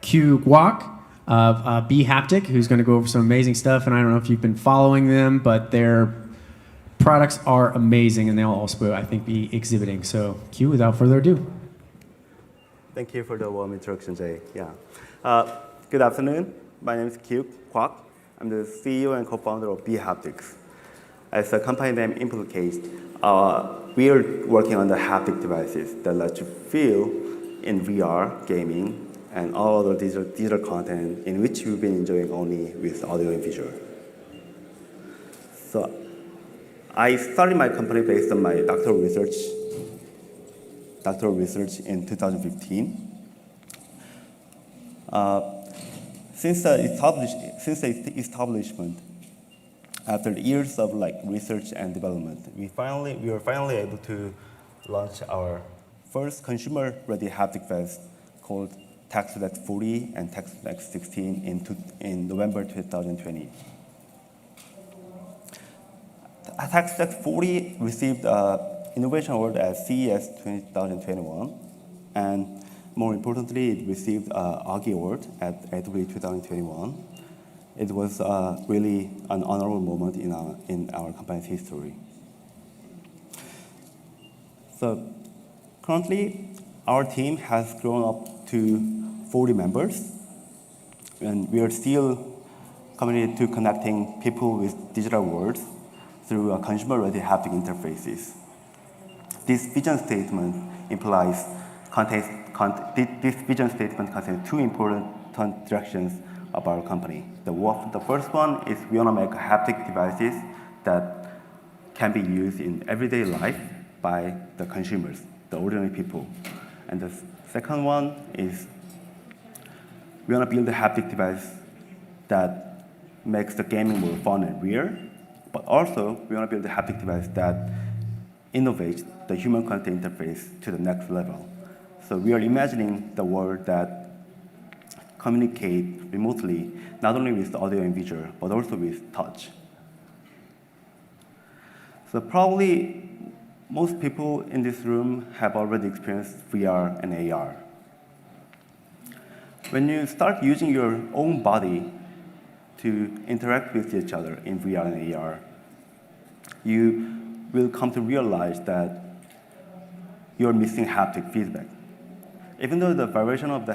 Kiuk Gwak of bHaptic, who's going to go over some amazing stuff. And I don't know if you've been following them, but their products are amazing, and they'll also, I think, be exhibiting. So, Q, without further ado. Thank you for the warm introduction, Jay. Yeah. Good afternoon. My name is Kiuk Gwak. I'm the CEO and co-founder of bHaptics. As the company name implicates, we are working on the haptic devices that let you feel in VR, gaming, and all other digital content in which you've been enjoying only with audio and visual. So I started my company based on my doctoral research in 2015. Since the establishment, after years of research and development, we were finally able to launch our first consumer-ready haptic vest called TechSelect 40 and TechSelect 16 in November 2020. TechSelect 40 received an Innovation Award at CES 2021, and more importantly, it received an AGI Award at AWE 2021. It was really an honorable moment in our company's history. So currently, our team has grown up to 40 members, and we are still committed to connecting people with digital worlds through a consumer-ready haptic interfaces. This vision statement contains two important directions of our company. The first one is we want to make haptic devices that can be used in everyday life by the consumers, the ordinary people. And the second one is we want to build a haptic device that makes the gaming more fun and real, but also we want to build a haptic device that innovates the human content interface to the next level. So we are imagining the world that communicate remotely, not only with audio and visual, but also with touch. So probably most people in this room have already experienced VR and AR. When you start using your own body to interact with each other in VR and AR, you will come to realize that you're missing haptic feedback. Even though the vibration of the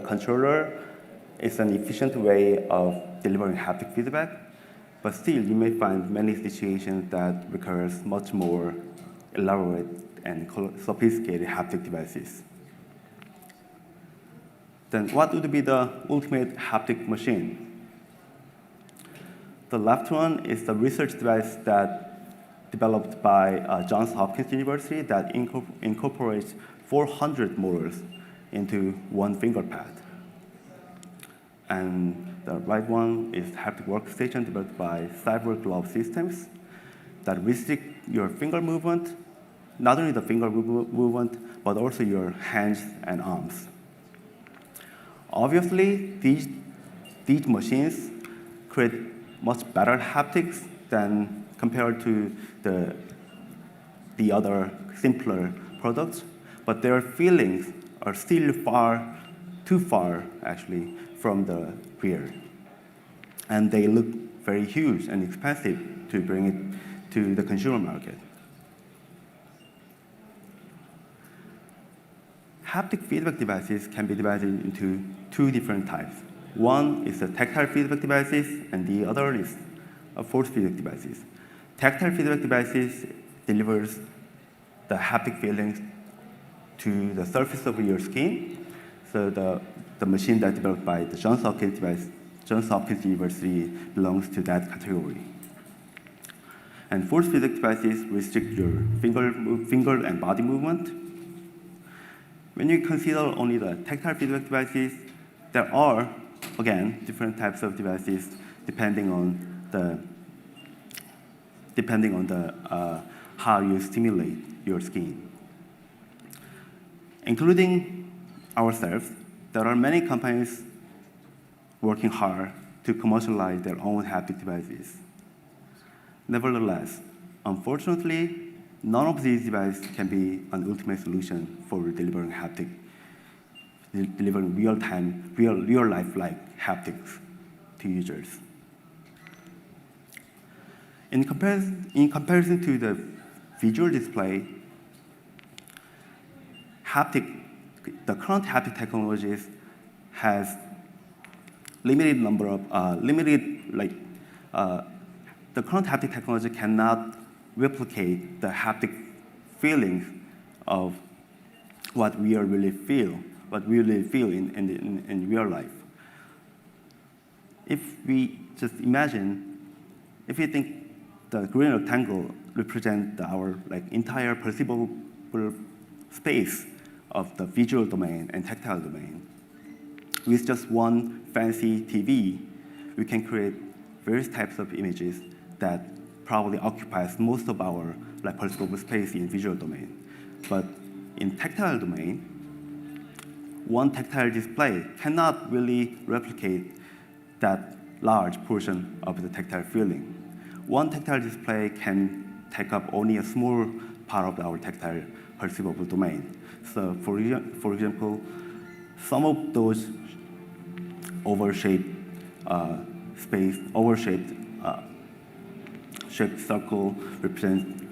controller is an efficient way of delivering haptic feedback, but still you may find many situations that requires much more elaborate and sophisticated haptic devices. Then what would be the ultimate haptic machine? The left one is the research device that developed by Johns Hopkins University that incorporates 400 motors into one finger pad. And the right one is haptic workstation developed by Cyber Glove Systems that restrict your finger movement, not only the finger movement, but also your hands and arms. Obviously, these machines create much better haptics than compared to the other simpler products, but their feelings are still too far, actually, from the real. And they look very huge and expensive to bring it to the consumer market. Haptic feedback devices can be divided into two different types. One is the tactile feedback devices, and the other is force feedback devices. Tactile feedback devices delivers the haptic feelings to the surface of your skin. So the machine that developed by the Johns Hopkins University belongs to that category. And force feedback devices restrict your finger and body movement. When you consider only the tactile feedback devices, there are, again, different types of devices depending on how you stimulate your skin. Including ourselves, there are many companies working hard to commercialize their own haptic devices. Nevertheless, unfortunately, none of these devices can be an ultimate solution for delivering delivering real-time, real-life-like haptics to users. In comparison to the visual display, the current haptic technologies has limited number of the current haptic technology cannot replicate the haptic feelings of what we really feel in real life. If we just imagine, if you think the green rectangle represents our entire perceivable space of the visual domain and tactile domain, with just one fancy TV, we can create various types of images that probably occupies most of our perceivable space in visual domain. But in tactile domain, one tactile display cannot really replicate that large portion of the tactile feeling. One tactile display can take up only a small part of our tactile perceivable domain. So for example, some of those shaped circle represents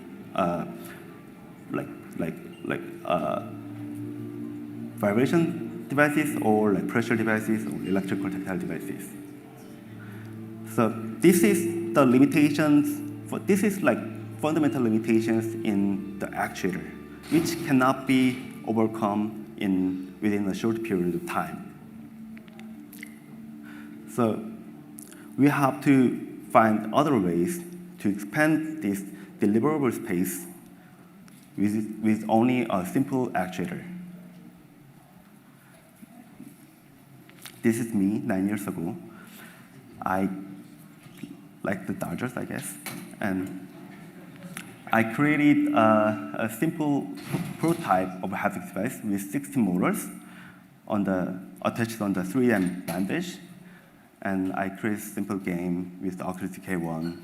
vibration devices or pressure devices or electrical tactile devices. So this is the limitations. This is fundamental limitations in the actuator, which cannot be overcome within a short period of time. So we have to find other ways to expand this deliverable space with only a simple actuator. This is me 9 years ago. I like the Dodgers, I guess, and I created a simple prototype of a haptic device with 60 motors attached on the 3M bandage. And I created a simple game with the Oculus DK1.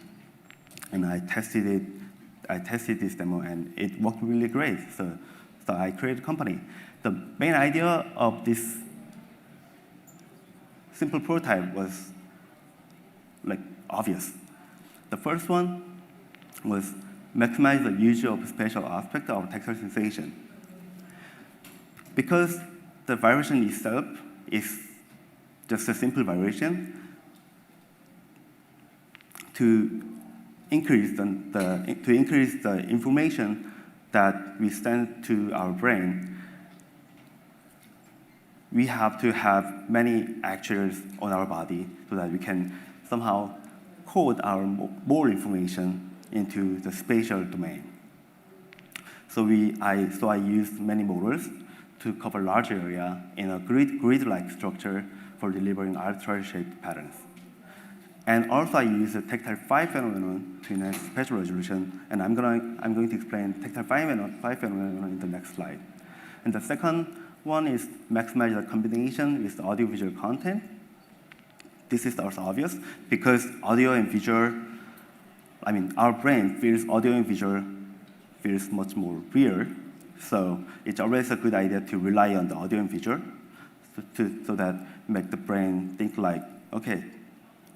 And I tested this demo, and it worked really great. So I created a company. The main idea of this simple prototype was obvious. The first one was maximize the use of spatial aspect of tactile sensation. Because the vibration itself is just a simple vibration, to increase the information that we send to our brain, we have to have many actuators on our body so that we can somehow code more information into the spatial domain. So I used many motors to cover large area in a grid-like structure for delivering arbitrary-shaped patterns. And also I used the tactile phi phenomenon to enhance spatial resolution, and I'm going to explain tactile phi phenomenon in the next slide. And the second one is maximize the combination with the audio-visual content. This is also obvious because audio and visual, our brain feels audio and visual feels much more real. So it's always a good idea to rely on the audio and visual so that make the brain think okay,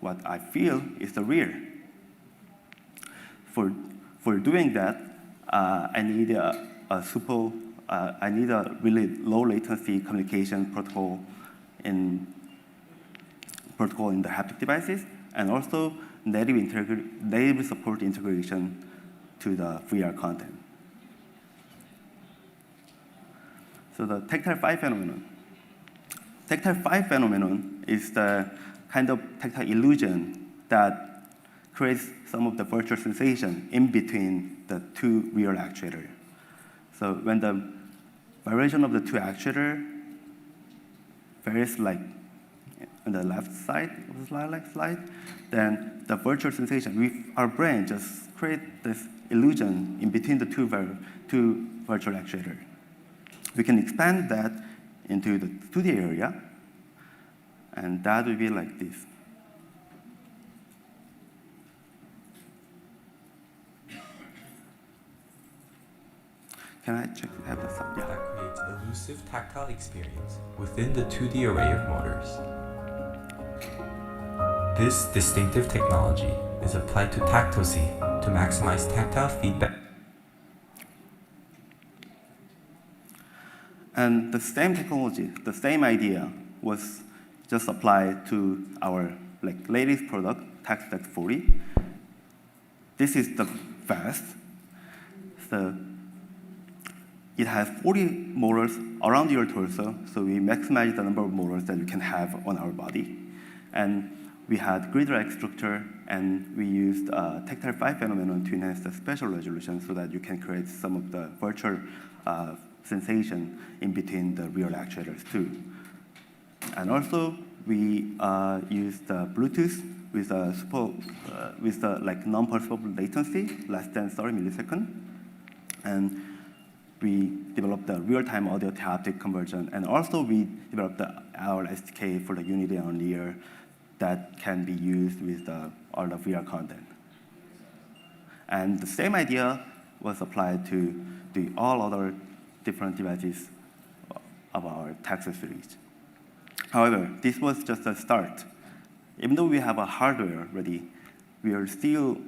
what I feel is the real. For doing that, I need a really low latency communication protocol in the haptic devices, and also native support integration to the VR content. So the tactile phi phenomenon. Tactile phi phenomenon is the kind of tactile illusion that creates some of the virtual sensation in between the two real actuators. So when the vibration of the two actuators varies on the left side of the slide, then the virtual sensation, our brain just creates this illusion in between the two virtual actuators. We can expand that into the 2D area, and that will be like this. Can I check the tab? Yeah. that creates elusive tactile experience within the 2D array of motors. This distinctive technology is applied to Tactosi to maximize tactile feedback. And the same technology, the same idea was just applied to our latest product, TactX 40. This is the vest. So it has 40 motors around your torso, so we maximize the number of motors that you can have on our body. And we had grid-like structure, and we used tactile 5 phenomenon to enhance the spatial resolution so that you can create some of the virtual sensation in between the real actuators too. And also, we used Bluetooth with a non-perceivable latency, less than 30 milliseconds. And we developed the real-time audio to haptic conversion. And also, we developed our SDK for the Unity and Unreal that can be used with all the VR content. And the same idea was applied to all other different devices of our Texas series. However, this was just a start. Even though we have a hardware ready, we are still,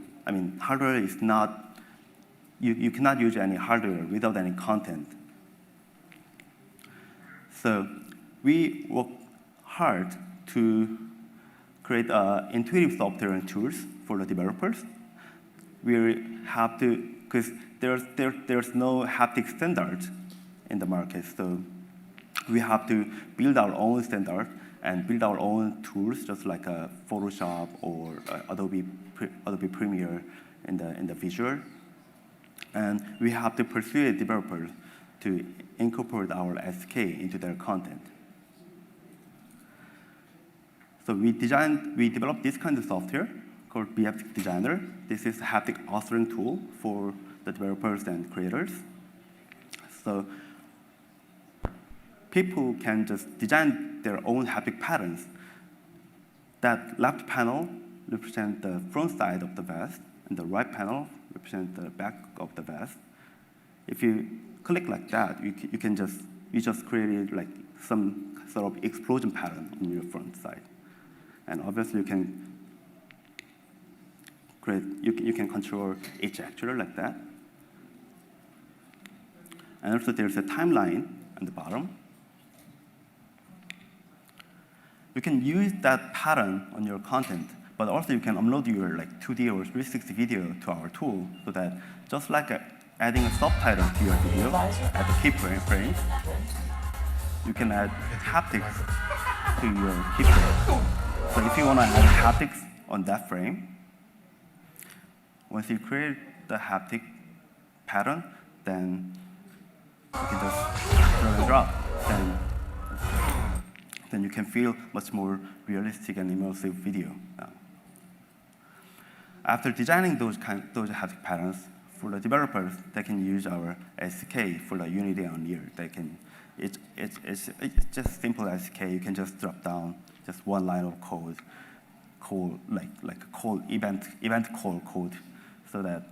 hardware is not, you cannot use any hardware without any content. So we worked hard to create intuitive software and tools for the developers. We have to, because there's no haptic standard in the market, so we have to build our own standard and build our own tools, just like Photoshop or Adobe Premiere in the visual. And we have to persuade developers to incorporate our SDK into their content. So we developed this kind of software called bHaptics Designer. This is a haptic authoring tool for the developers and creators. So people can just design their own haptic patterns. That left panel represents the front side of the vest, and the right panel represents the back of the vest. If you click like that, you just created like some sort of explosion pattern on your front side. And obviously you can control each actuator like that. And also there's a timeline on the bottom. You can use that pattern on your content, but also you can upload your 2D or 360 video to our tool, so that just like adding a subtitle to your video at the keyframe, you can add haptics to your keyframe. So if you want to add haptics on that frame, once you create the haptic pattern, then you can just drag and drop. Then you can feel much more realistic and immersive video. After designing those haptic patterns, for the developers, they can use our SDK for the Unity and Unreal. It's just simple SDK. You can just drop down just one line of code, event call code, so that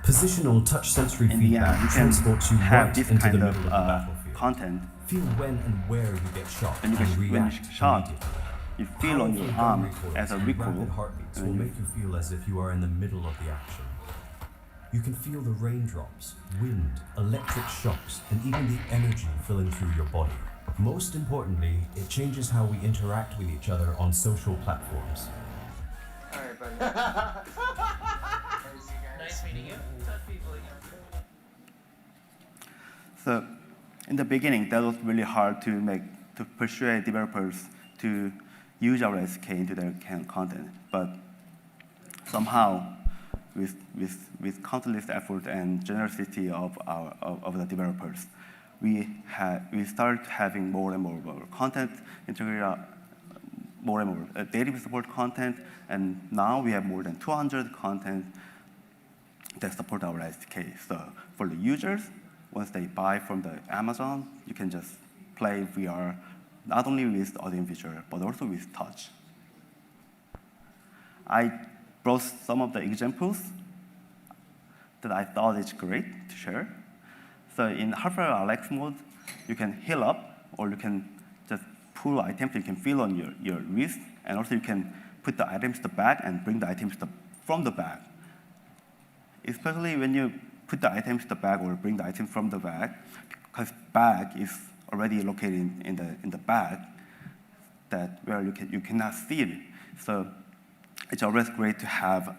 positional touch sensory feedback transports you right into the middle of the battlefield. Content. Feel when and where you get shot And and when react you shot, immediately. you feel on your arm as a recoil. Rapid heartbeats will make you feel as if you are in the middle of the action. You can feel the raindrops, wind, electric shocks, and even the energy filling through your body. Most importantly, it changes how we interact with each other on social platforms. All right, buddy. Nice meeting you. Touch people again. So, in the beginning, that was really hard to persuade developers to use our SDK into their content. But somehow, with countless effort and generosity of the developers, we started having more and more content integrated, more and more database support content, and now we have more than 200 content that support our SDK. So for the users, once they buy from the Amazon, you can just play VR, not only with audio and visual, but also with touch. I brought some of the examples. that I thought is great to share. So in hyper RX mode, you can heal up, or you can just pull items you can feel on your wrist, and also you can put the items to the bag and bring the items from the bag. Especially when you put the items to the bag or bring the items from the bag, because bag is already located in the bag, that where you cannot see it. So it's always great to have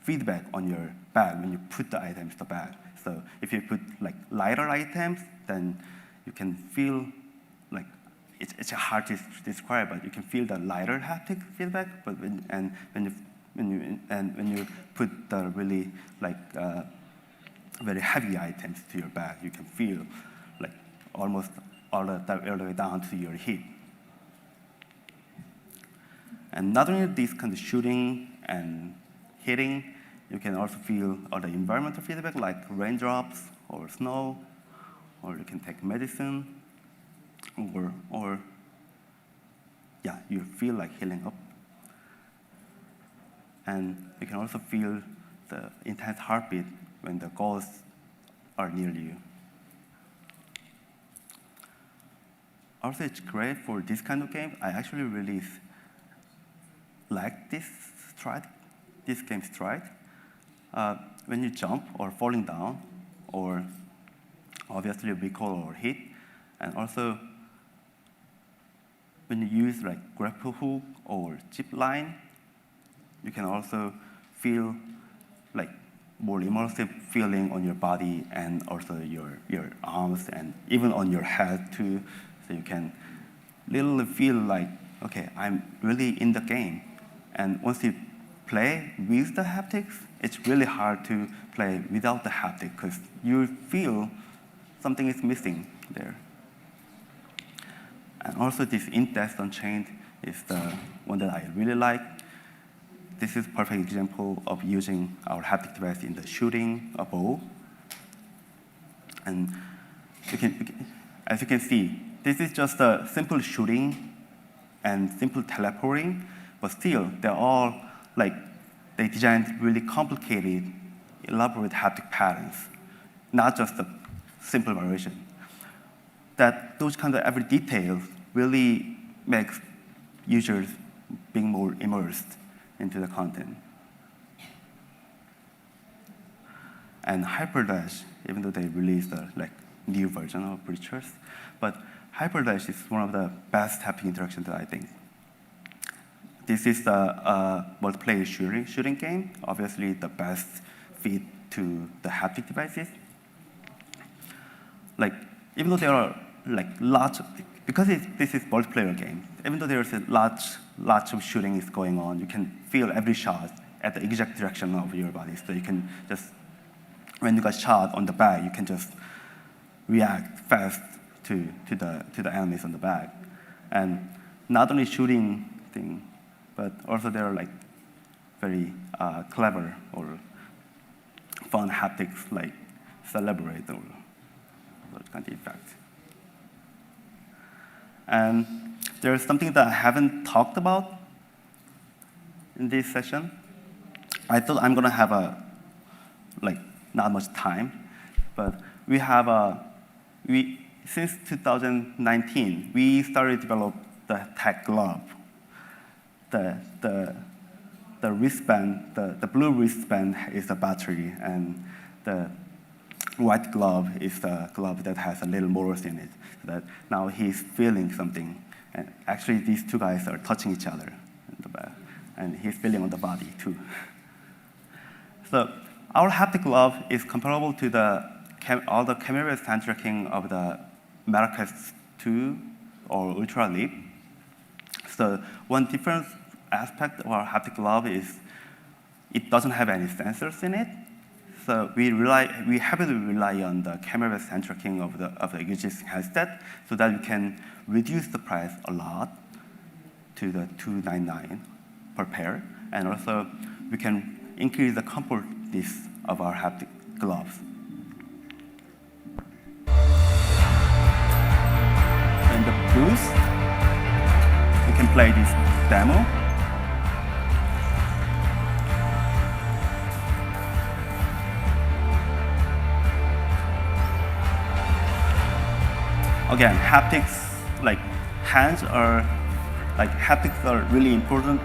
feedback on your bag when you put the items to the bag. So if you put like lighter items, then you can feel like it's hard to describe, but you can feel the lighter haptic feedback. But when you put the really like very heavy items to your bag, you can feel like almost all the way down to your hip. And not only this kind of shooting and hitting, you can also feel other environmental feedback like raindrops or snow, or you can take medicine, or yeah, you feel like healing up. And you can also feel the intense heartbeat when the ghosts are near you. Also, it's great for this kind of game. I actually really like this game stride. When you jump or falling down, or obviously recoil or hit, and also when you use like grapple hook or zip line, you can also feel like more immersive feeling on your body and also your arms and even on your head too. So you can literally feel like, okay, I'm really in the game. And once you play with the haptics, it's really hard to play without the haptic because you feel something is missing there. And also this In-Depth Unchained is the one that I really like. This is a perfect example of using our haptic device in the shooting a bow. And as you can see, this is just a simple shooting and simple teleporting, but still, they're all like, they designed really complicated, elaborate haptic patterns, not just a simple variation. That those kind of every details really makes users being more immersed into the content. And Hyperdash, even though they released a new version of Breachers, but Hyperdash is one of the best haptic interactions that I think. This is a multiplayer shooting game, obviously the best fit to the haptic devices. Like, even though there are lots, because this is multiplayer game, even though there's lots of shooting is going on, you can feel every shot at the exact direction of your body. So you can just, when you got shot on the back, you can just react fast to the enemies on the back. And not only shooting thing, but also there are very clever or fun haptics like Celebrate or those kind of effects. And there's something that I haven't talked about in this session. I thought I'm gonna have not much time, but we have since 2019 we started to develop the tech glove. The wristband, the blue wristband is the battery, and the white glove is the glove that has a little motors in it. So that now he's feeling something, and actually these two guys are touching each other in the back, and he's feeling on the body too. So our haptic glove is comparable to all the camera-based hand tracking of the MetaQuest 2 or Ultra Leap. So one different aspect of our haptic glove is it doesn't have any sensors in it. So we heavily rely on the camera-based hand tracking of the existing headset, so that we can reduce the price a lot to the $299 per pair, and also we can increase the comfortness of our haptic gloves. In the booth, we can play this demo. again, haptics, like hands are, like haptics are really important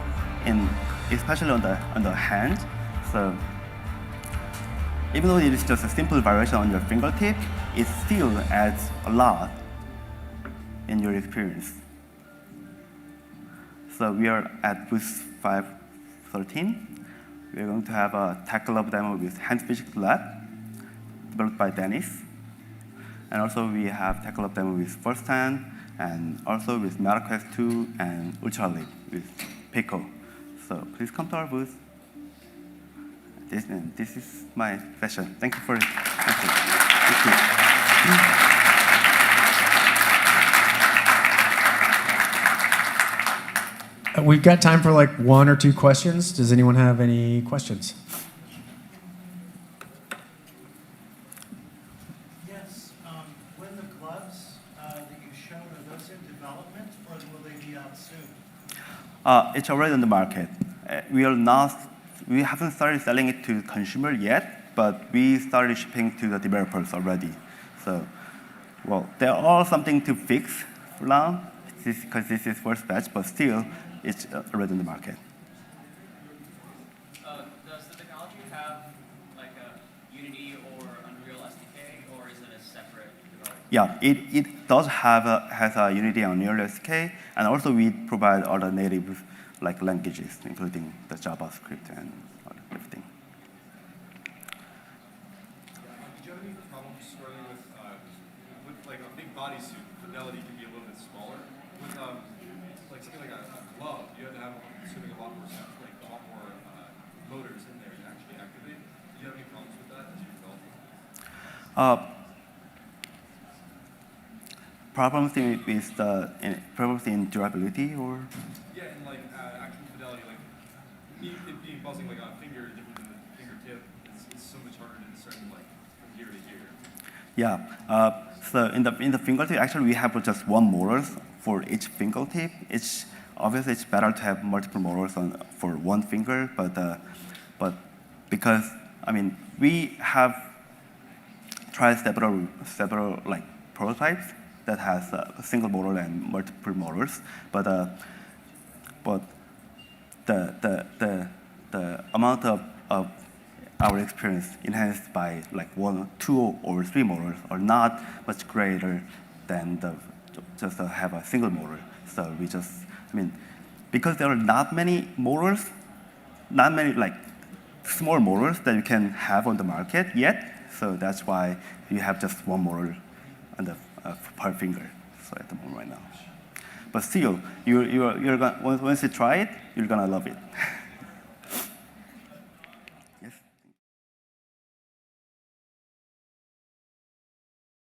in, especially on the hand. So even though it is just a simple variation on your fingertip, it still adds a lot in your experience. So we are at booth 513. We're going to have a tech lab demo with Hand Physics Lab, developed by Dennis. And also we have tech lab demo with First Hand, and also with MetaQuest 2 and Ultralib with Pico. So please come to our booth. This is my session. Thank you for it. Thank you. We've got time for like 1 or 2 questions. Does anyone have any questions? Yes. When the gloves that you showed, are those in development or will they be out soon? It's already on the market. We haven't started selling it to consumer yet, but we started shipping to the developers already. So, well, there are something to fix for now, because this is first batch, but still, it's already in the market. Does the technology have like a Unity or Unreal SDK, or is it a separate development? Yeah, it does has a Unity and Unreal SDK, and also we provide other native like languages, including the JavaScript and everything. Do you have any problems starting with like a big bodysuit? Fidelity can be a little bit smaller. With like something like a glove, you have to have assuming a lot more motors in there to actually activate. Do you have any problems with that as you develop? Problems in durability, or? Yeah, and like actual fidelity, like it being buzzing like a finger different than a fingertip, it's so much harder to discern like from here to here. Yeah. So in the fingertip, actually we have just one motor for each fingertip. Obviously it's better to have multiple motors for one finger, but because we have tried several like prototypes that has a single motor and multiple motors, but the amount of our experience enhanced by like 1, 2, or 3 motors are not much greater than just have a single motor. So we just, because there are not many motors, not many like small motors that you can have on the market yet. So that's why you have just one motor on the per finger. So at the moment right now, but still, you're gonna once you try it, you're gonna love it.